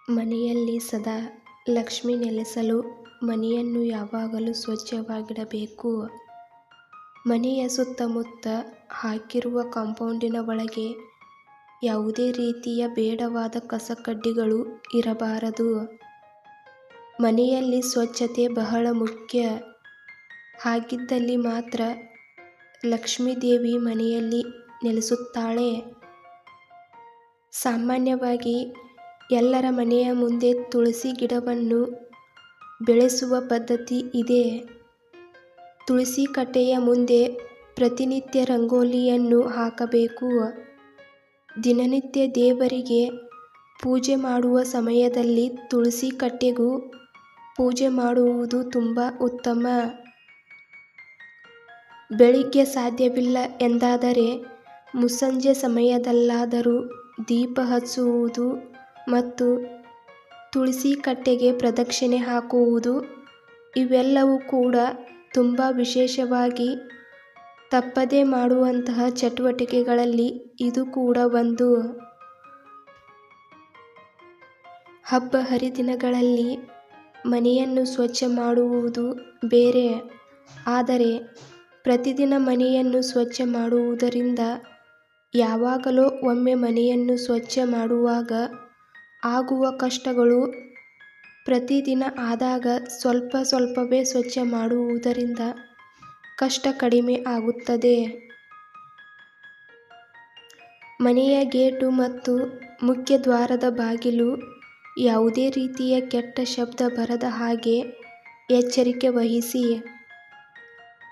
ಮನೆಯಲ್ಲಿ ಸದಾ ಲಕ್ಷ್ಮಿ ನೆಲೆಸಲು ಮನೆಯನ್ನು ಯಾವಾಗಲೂ ಸ್ವಚ್ಛವಾಗಿಡಬೇಕು. ಮನೆಯ ಸುತ್ತಮುತ್ತ ಹಾಕಿರುವ ಕಾಂಪೌಂಡಿನ ಒಳಗೆ ಯಾವುದೇ ರೀತಿಯ ಬೇಡವಾದ ಕಸಕಡ್ಡಿಗಳು ಇರಬಾರದು. ಮನೆಯಲ್ಲಿ ಸ್ವಚ್ಛತೆ ಬಹಳ ಮುಖ್ಯ. ಹಾಗಿದ್ದಲ್ಲಿ ಮಾತ್ರ ಲಕ್ಷ್ಮೀದೇವಿ ಮನೆಯಲ್ಲಿ ನೆಲೆಸುತ್ತಾಳೆ. ಸಾಮಾನ್ಯವಾಗಿ ಎಲ್ಲರ ಮನೆಯ ಮುಂದೆ ತುಳಸಿ ಗಿಡವನ್ನು ಬೆಳೆಸುವ ಪದ್ಧತಿ ಇದೆ. ತುಳಸಿ ಕಟ್ಟೆಯ ಮುಂದೆ ಪ್ರತಿನಿತ್ಯ ರಂಗೋಲಿಯನ್ನು ಹಾಕಬೇಕು. ದಿನನಿತ್ಯ ದೇವರಿಗೆ ಪೂಜೆ ಮಾಡುವ ಸಮಯದಲ್ಲಿ ತುಳಸಿ ಕಟ್ಟೆಗೂ ಪೂಜೆ ಮಾಡುವುದು ತುಂಬ ಉತ್ತಮ. ಬೆಳಿಗ್ಗೆ ಸಾಧ್ಯವಿಲ್ಲ ಎಂದಾದರೆ ಮುಸ್ಸಂಜೆ ಸಮಯದಲ್ಲಾದರೂ ದೀಪ ಹಚ್ಚುವುದು ಮತ್ತು ತುಳಸಿ ಕಟ್ಟೆಗೆ ಪ್ರದಕ್ಷಿಣೆ ಹಾಕುವುದು ಇವೆಲ್ಲವೂ ಕೂಡ ತುಂಬ ವಿಶೇಷವಾಗಿ ತಪ್ಪದೇ ಮಾಡುವಂತಹ ಚಟುವಟಿಕೆಗಳಲ್ಲಿ ಇದು ಕೂಡ ಒಂದು. ಹಬ್ಬ ಹರಿದಿನಗಳಲ್ಲಿ ಮನೆಯನ್ನು ಸ್ವಚ್ಛ ಮಾಡುವುದು ಬೇರೆ, ಆದರೆ ಪ್ರತಿದಿನ ಮನೆಯನ್ನು ಸ್ವಚ್ಛ ಮಾಡುವುದರಿಂದ ಯಾವಾಗಲೋ ಒಮ್ಮೆ ಮನೆಯನ್ನು ಸ್ವಚ್ಛ ಮಾಡುವಾಗ ಆಗುವ ಕಷ್ಟಗಳು ಪ್ರತಿದಿನ ಆದಾಗ ಸ್ವಲ್ಪ ಸ್ವಲ್ಪವೇ ಸ್ವಚ್ಛ ಮಾಡುವುದರಿಂದ ಕಷ್ಟ ಕಡಿಮೆ ಆಗುತ್ತದೆ. ಮನೆಯ ಗೇಟು ಮತ್ತು ಮುಖ್ಯ ದ್ವಾರದ ಬಾಗಿಲು ಯಾವುದೇ ರೀತಿಯ ಕೆಟ್ಟ ಶಬ್ದ ಬರದ ಹಾಗೆ ಎಚ್ಚರಿಕೆ ವಹಿಸಿ.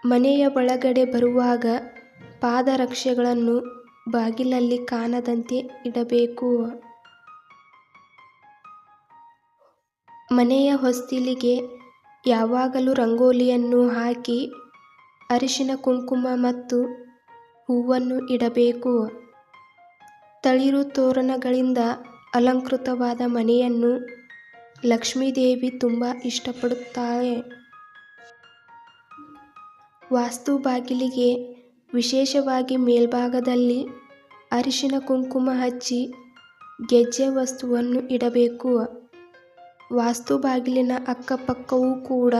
ಮನೆಯ ಒಳಗಡೆ ಬರುವಾಗ ಪಾದರಕ್ಷೆಗಳನ್ನು ಬಾಗಿಲಲ್ಲಿ ಕಾಣದಂತೆ ಇಡಬೇಕು. ಮನೆಯ ಹೊಸ್ತಿಲಿಗೆ ಯಾವಾಗಲೂ ರಂಗೋಲಿಯನ್ನು ಹಾಕಿ ಅರಿಶಿನ ಕುಂಕುಮ ಮತ್ತು ಹೂವನ್ನು ಇಡಬೇಕು. ತಳಿರು ತೋರಣಗಳಿಂದ ಅಲಂಕೃತವಾದ ಮನೆಯನ್ನು ಲಕ್ಷ್ಮೀದೇವಿ ತುಂಬ ಇಷ್ಟಪಡುತ್ತಾಳೆ. ವಾಸ್ತು ಬಾಗಿಲಿಗೆ ವಿಶೇಷವಾಗಿ ಮೇಲ್ಭಾಗದಲ್ಲಿ ಅರಿಶಿನ ಕುಂಕುಮ ಹಚ್ಚಿ ಗೆಜ್ಜೆ ವಸ್ತುವನ್ನು ಇಡಬೇಕು. ವಾಸ್ತು ಬಾಗಿಲಿನ ಅಕ್ಕಪಕ್ಕವೂ ಕೂಡ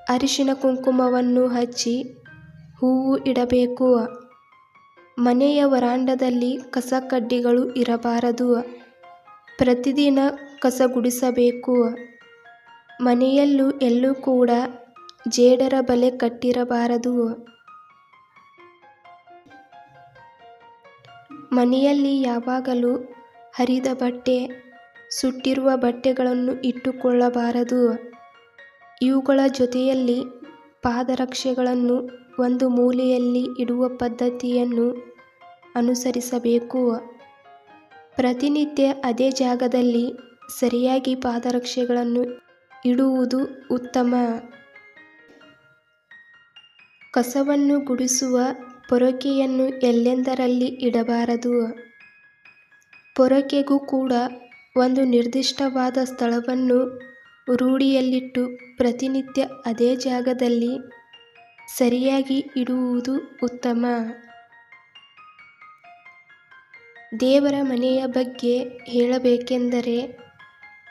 ಅರಿಶಿನ ಕುಂಕುಮವನ್ನು ಹಚ್ಚಿ ಹೂವು ಇಡಬೇಕು. ಮನೆಯ ವರಾಂಡದಲ್ಲಿ ಕಸ ಕಡ್ಡಿಗಳು ಇರಬಾರದು. ಪ್ರತಿದಿನ ಕಸ ಗುಡಿಸಬೇಕು. ಮನೆಯಲ್ಲೂ ಎಲ್ಲೂ ಕೂಡ ಜೇಡರ ಬಲೆ ಕಟ್ಟಿರಬಾರದು. ಮನೆಯಲ್ಲಿ ಯಾವಾಗಲೂ ಹರಿದ ಬಟ್ಟೆ, ಸುಟ್ಟಿರುವ ಬಟ್ಟೆಗಳನ್ನು ಇಟ್ಟುಕೊಳ್ಳಬಾರದು. ಇವುಗಳ ಜೊತೆಯಲ್ಲಿ ಪಾದರಕ್ಷೆಗಳನ್ನು ಒಂದು ಮೂಲೆಯಲ್ಲಿ ಇಡುವ ಪದ್ಧತಿಯನ್ನು ಅನುಸರಿಸಬೇಕು. ಪ್ರತಿನಿತ್ಯ ಅದೇ ಜಾಗದಲ್ಲಿ ಸರಿಯಾಗಿ ಪಾದರಕ್ಷೆಗಳನ್ನು ಇಡುವುದು ಉತ್ತಮ. ಕಸವನ್ನು ಗುಡಿಸುವ ಪೊರಕೆಯನ್ನು ಎಲ್ಲೆಂದರಲ್ಲಿ ಇಡಬಾರದು. ಪೊರಕೆಗೂ ಕೂಡ ಒಂದು ನಿರ್ದಿಷ್ಟವಾದ ಸ್ಥಳವನ್ನು ರೂಢಿಯಲ್ಲಿಟ್ಟು ಪ್ರತಿನಿತ್ಯ ಅದೇ ಜಾಗದಲ್ಲಿ ಸರಿಯಾಗಿ ಇಡುವುದು ಉತ್ತಮ. ದೇವರ ಮನೆಯ ಬಗ್ಗೆ ಹೇಳಬೇಕೆಂದರೆ,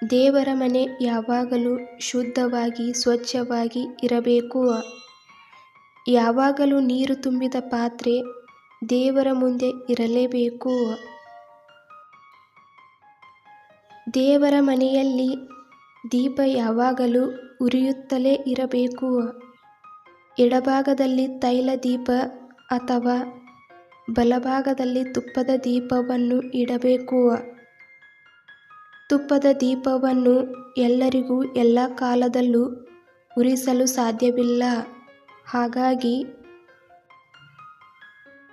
ದೇವರ ಮನೆ ಯಾವಾಗಲೂ ಶುದ್ಧವಾಗಿ ಸ್ವಚ್ಛವಾಗಿ ಇರಬೇಕು. ಯಾವಾಗಲೂ ನೀರು ತುಂಬಿದ ಪಾತ್ರೆ ದೇವರ ಮುಂದೆ ಇರಲೇಬೇಕು. ದೇವರ ಮನೆಯಲ್ಲಿ ದೀಪ ಯಾವಾಗಲೂ ಉರಿಯುತ್ತಲೇ ಇರಬೇಕು. ಎಡಭಾಗದಲ್ಲಿ ತೈಲ ದೀಪ ಅಥವಾ ಬಲಭಾಗದಲ್ಲಿ ತುಪ್ಪದ ದೀಪವನ್ನು ಇಡಬೇಕು. ತುಪ್ಪದ ದೀಪವನ್ನು ಎಲ್ಲರಿಗೂ ಎಲ್ಲ ಕಾಲದಲ್ಲೂ ಉರಿಸಲು ಸಾಧ್ಯವಿಲ್ಲ. ಹಾಗಾಗಿ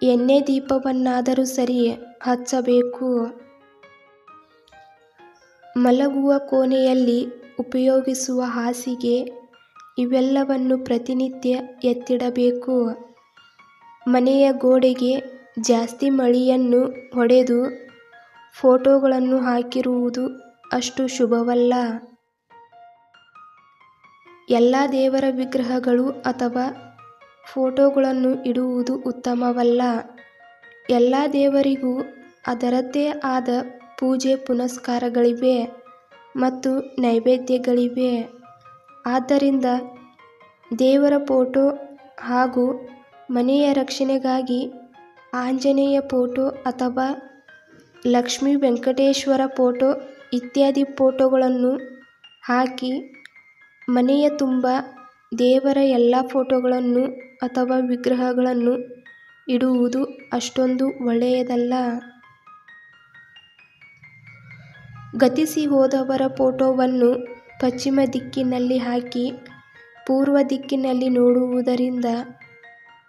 ಎಣ್ಣೆ ದೀಪವನ್ನಾದರೂ ಸರಿ ಹಚ್ಚಬೇಕು. ಮಲಗುವ ಕೋಣೆಯಲ್ಲಿ ಉಪಯೋಗಿಸುವ ಹಾಸಿಗೆ ಇವೆಲ್ಲವನ್ನು ಪ್ರತಿನಿತ್ಯ ಎತ್ತಿಡಬೇಕು. ಮನೆಯ ಗೋಡೆಗೆ ಜಾಸ್ತಿ ಮಳಿಯನ್ನು ಹೊಡೆದು ಫೋಟೋಗಳನ್ನು ಹಾಕಿರುವುದು ಅಷ್ಟು ಶುಭವಲ್ಲ. ಎಲ್ಲ ದೇವರ ವಿಗ್ರಹಗಳು ಅಥವಾ ಫೋಟೋಗಳನ್ನು ಇಡುವುದು ಉತ್ತಮವಲ್ಲ. ಎಲ್ಲ ದೇವರಿಗೂ ಅದರದ್ದೇ ಆದ ಪೂಜೆ ಪುನಸ್ಕಾರಗಳಿವೆ. ಮತ್ತು ನೈವೇದ್ಯಗಳಿವೆ. ಆದ್ದರಿಂದ ದೇವರ ಫೋಟೋ ಹಾಗೂ ಮನೆಯ ರಕ್ಷಣೆಗಾಗಿ ಆಂಜನೇಯ ಫೋಟೋ ಅಥವಾ ಲಕ್ಷ್ಮೀ ವೆಂಕಟೇಶ್ವರ ಫೋಟೋ ಇತ್ಯಾದಿ ಫೋಟೋಗಳನ್ನು ಹಾಕಿ ಮನೆಯ ತುಂಬ ದೇವರ ಎಲ್ಲ ಫೋಟೋಗಳನ್ನು ಅಥವಾ ವಿಗ್ರಹಗಳನ್ನು ಇಡುವುದು ಅಷ್ಟೊಂದು ಒಳ್ಳೆಯದಲ್ಲ. ಗತಿಸಿ ಹೋದವರ ಫೋಟೋವನ್ನು ಪಶ್ಚಿಮ ದಿಕ್ಕಿನಲ್ಲಿ ಹಾಕಿ ಪೂರ್ವ ದಿಕ್ಕಿನಲ್ಲಿ ನೋಡುವುದರಿಂದ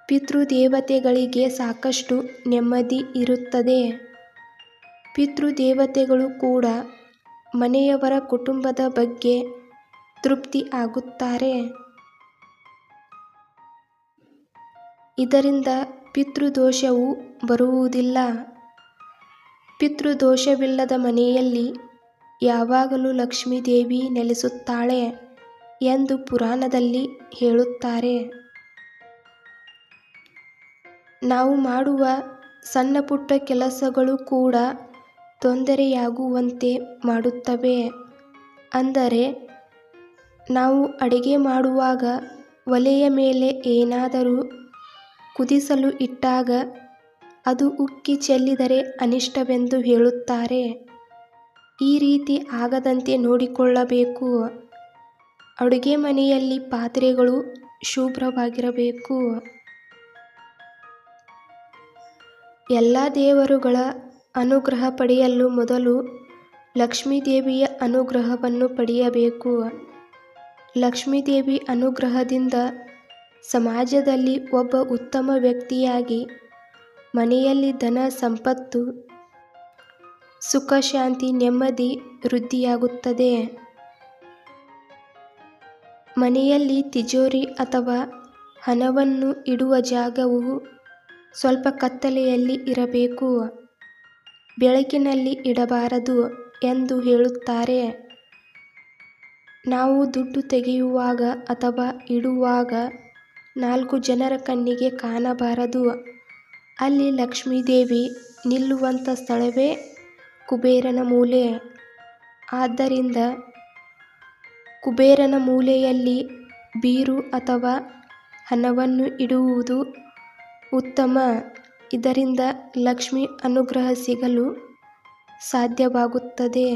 ಪಿತೃದೇವತೆಗಳಿಗೆ ಸಾಕಷ್ಟು ನೆಮ್ಮದಿ ಇರುತ್ತದೆ. ಪಿತೃದೇವತೆಗಳು ಕೂಡ ಮನೆಯವರ ಕುಟುಂಬದ ಬಗ್ಗೆ ತೃಪ್ತಿ ಆಗುತ್ತಾರೆ. ಇದರಿಂದ ಪಿತೃದೋಷವು ಬರುವುದಿಲ್ಲ. ಪಿತೃದೋಷವಿಲ್ಲದ ಮನೆಯಲ್ಲಿ ಯಾವಾಗಲೂ ಲಕ್ಷ್ಮೀದೇವಿ ನೆಲೆಸುತ್ತಾಳೆ ಎಂದು ಪುರಾಣದಲ್ಲಿ ಹೇಳುತ್ತಾರೆ. ನಾವು ಮಾಡುವ ಸಣ್ಣ ಪುಟ್ಟ ಕೆಲಸಗಳು ಕೂಡ ತೊಂದರೆಯಾಗುವಂತೆ ಮಾಡುತ್ತವೆ. ಅಂದರೆ ನಾವು ಅಡಿಗೆ ಮಾಡುವಾಗ ಒಲೆಯ ಮೇಲೆ ಏನಾದರೂ ಕುದಿಸಲು ಇಟ್ಟಾಗ ಅದು ಉಕ್ಕಿ ಚೆಲ್ಲಿದರೆ ಅನಿಷ್ಟವೆಂದು ಹೇಳುತ್ತಾರೆ. ಈ ರೀತಿ ಆಗದಂತೆ ನೋಡಿಕೊಳ್ಳಬೇಕು. ಅಡುಗೆ ಮನೆಯಲ್ಲಿ ಪಾತ್ರೆಗಳು ಶುಭ್ರವಾಗಿರಬೇಕು. ಎಲ್ಲ ದೇವರುಗಳ ಅನುಗ್ರಹ ಪಡೆಯಲು ಮೊದಲು ಲಕ್ಷ್ಮೀದೇವಿಯ ಅನುಗ್ರಹವನ್ನು ಪಡೆಯಬೇಕು. ಲಕ್ಷ್ಮೀದೇವಿ ಅನುಗ್ರಹದಿಂದ ಸಮಾಜದಲ್ಲಿ ಒಬ್ಬ ಉತ್ತಮ ವ್ಯಕ್ತಿಯಾಗಿ ಮನೆಯಲ್ಲಿ ಧನ ಸಂಪತ್ತು ಸುಖ ಶಾಂತಿ ನೆಮ್ಮದಿ ವೃದ್ಧಿಯಾಗುತ್ತದೆ. ಮನೆಯಲ್ಲಿ ತಿಜೋರಿ ಅಥವಾ ಹಣವನ್ನು ಇಡುವ ಜಾಗವು ಸ್ವಲ್ಪ ಕತ್ತಲೆಯಲ್ಲಿ ಇರಬೇಕು. ಬೆಳಕಿನಲ್ಲಿ ಇಡಬಾರದು ಎಂದು ಹೇಳುತ್ತಾರೆ. ನಾವು ದುಡ್ಡು ತೆಗೆಯುವಾಗ ಅಥವಾ ಇಡುವಾಗ 4 ಜನರ ಕಣ್ಣಿಗೆ ಕಾಣಬಾರದು. ಅಲ್ಲಿ ಲಕ್ಷ್ಮೀದೇವಿ ನಿಲ್ಲುವಂಥ ಸ್ಥಳವೇ ಕುಬೇರನ ಮೂಲೆ. ಆದ್ದರಿಂದ ಕುಬೇರನ ಮೂಲೆಯಲ್ಲಿ ಬೀರು ಅಥವಾ ಹಣವನ್ನು ಇಡುವುದು ಉತ್ತಮ. ಇದರಿಂದ ಲಕ್ಷ್ಮಿ ಅನುಗ್ರಹ ಸಿಗಲು ಸಾಧ್ಯವಾಗುತ್ತದೆ.